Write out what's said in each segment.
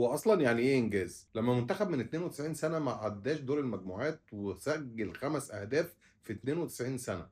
هو اصلا يعني ايه انجاز؟ لما منتخب من 92 سنه ما عداش دور المجموعات وسجل 5 اهداف في 92 سنه،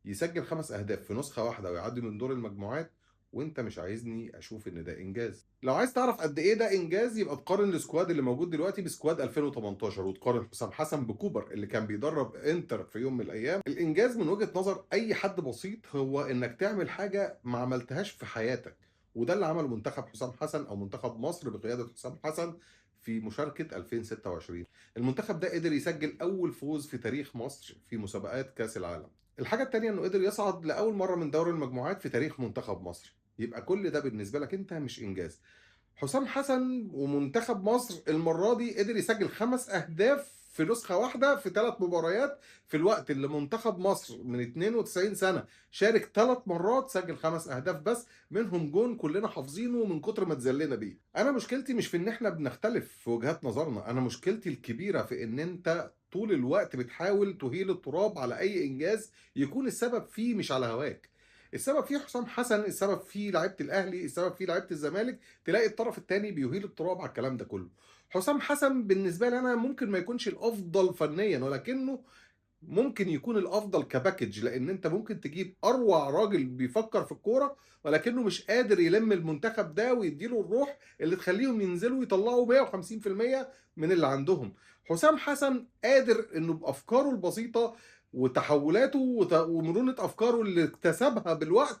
يسجل 5 اهداف في نسخه واحده ويعدي من دور المجموعات، وانت مش عايزني اشوف ان ده انجاز؟ لو عايز تعرف قد ايه ده انجاز يبقى تقارن السكواد اللي موجود دلوقتي بسكواد 2018، وتقارن حسام حسن بكوبر اللي كان بيدرب انتر في يوم من الايام. الانجاز من وجهة نظر اي حد بسيط هو انك تعمل حاجة ما عملتهاش في حياتك، وده اللي عمله منتخب حسام حسن او منتخب مصر بقيادة حسام حسن في مشاركة 2026. المنتخب ده قدر يسجل اول فوز في تاريخ مصر في مسابقات كأس العالم. الحاجة التانية انه قدر يصعد لأول مرة من دوري المجموعات في تاريخ منتخب مصر. يبقى كل ده بالنسبة لك انت مش انجاز. حسام حسن ومنتخب مصر المرة دي قدر يسجل 5 أهداف في نسخة واحدة في 3 مباريات، في الوقت اللي منتخب مصر من 92 سنة شارك 3 مرات سجل 5 أهداف بس، منهم جون كلنا حافظينه من كتر ما اتذلنا بيه. أنا مشكلتي مش في إن إحنا بنختلف في وجهات نظرنا، أنا مشكلتي الكبيرة في إن أنت طول الوقت بتحاول تهيل التراب على أي إنجاز يكون السبب فيه مش على هواك. السبب فيه حسام حسن، السبب فيه لعيبه الاهلي، السبب فيه لعيبه الزمالك، تلاقي الطرف الثاني بيهيل التراب على الكلام ده كله. حسام حسن بالنسبه لي انا ممكن ما يكونش الافضل فنيا، ولكنه ممكن يكون الافضل كباكج، لان انت ممكن تجيب اروع راجل بيفكر في الكوره ولكنه مش قادر يلم المنتخب ده ويديله الروح اللي تخليهم ينزلوا يطلعوا 150% من اللي عندهم. حسام حسن قادر انه بافكاره البسيطه وتحولاته ومرونه افكاره اللي اكتسبها بالوقت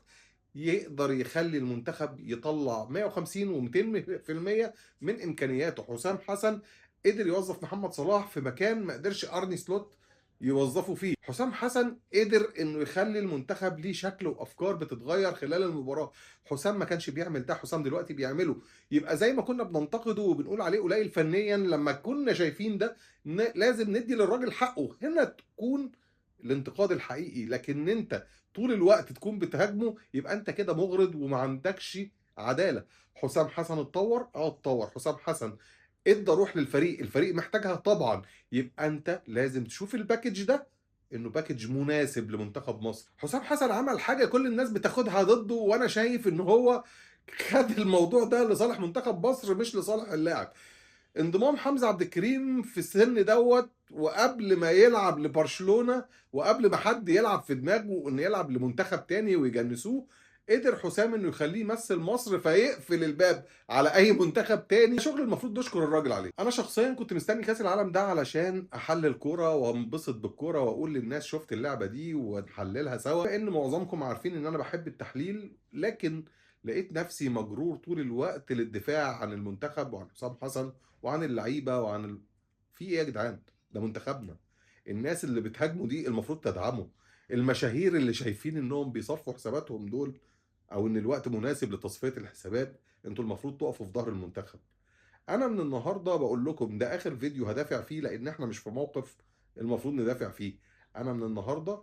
يقدر يخلي المنتخب يطلع 150 و200% من امكانياته. حسام حسن قدر يوظف محمد صلاح في مكان ما قدرش ارني سلوت يوظفوا فيه. حسام حسن قدر انه يخلي المنتخب ليه شكل وافكار بتتغير خلال المباراه. حسام ما كانش بيعمل ده، حسام دلوقتي بيعمله. يبقى زي ما كنا بننتقده وبنقول عليه قليل فنيا لما كنا شايفين ده، لازم ندي للراجل حقه. هنا تكون الانتقاد الحقيقي، لكن انت طول الوقت تكون بتهاجمه يبقى انت كده مغرض وما عندكش عداله. حسام حسن اتطور، اتطور. حسام حسن ادى روح للفريق، الفريق محتاجها طبعا. يبقى انت لازم تشوف الباكج ده انه باكج مناسب لمنتخب مصر. حسام حسن عمل حاجه كل الناس بتاخدها ضده، وانا شايف ان هو خد الموضوع ده لصالح منتخب مصر مش لصالح اللاعب. انضمام حمزة عبد الكريم في السن دوت، وقبل ما يلعب لبرشلونة وقبل ما حد يلعب في دماغه انه يلعب لمنتخب تاني ويجنسوه، قدر حسام انه يخليه يمثل مصر فيقفل الباب على اي منتخب تاني. شغل المفروض نشكر الراجل عليه. انا شخصيا كنت مستني كاس العالم ده علشان احلل كوره وانبسط بالكوره واقول للناس شفت اللعبه دي ونحللها سوا، لان معظمكم عارفين ان انا بحب التحليل. لكن لقيت نفسي مجرور طول الوقت للدفاع عن المنتخب وعن حسام حسن وعن اللعيبه في ايه يا جدعان؟ ده منتخبنا. الناس اللي بتهاجموا دي المفروض تدعموا. المشاهير اللي شايفين انهم بيصرفوا حساباتهم دول، او ان الوقت مناسب لتصفيه الحسابات، انتوا المفروض تقفوا في ظهر المنتخب. انا من النهارده بقول لكم ده اخر فيديو هدافع فيه، لان احنا مش في موقف المفروض ندافع فيه. انا من النهارده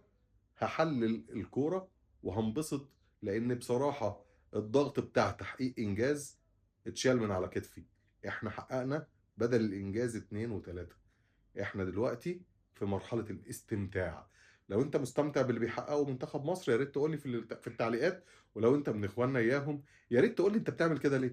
هحلل الكوره وهنبسط، لان بصراحه الضغط بتاع تحقيق انجاز اتشال من على كتفي. احنا حققنا بدل الانجاز 2 و3. احنا دلوقتي في مرحله الاستمتاع. لو انت مستمتع باللي بيحققه منتخب مصر يا ريت تقول لي في التعليقات، ولو انت من اخواننا اياهم يا ريت تقول لي انت بتعمل كده ليه.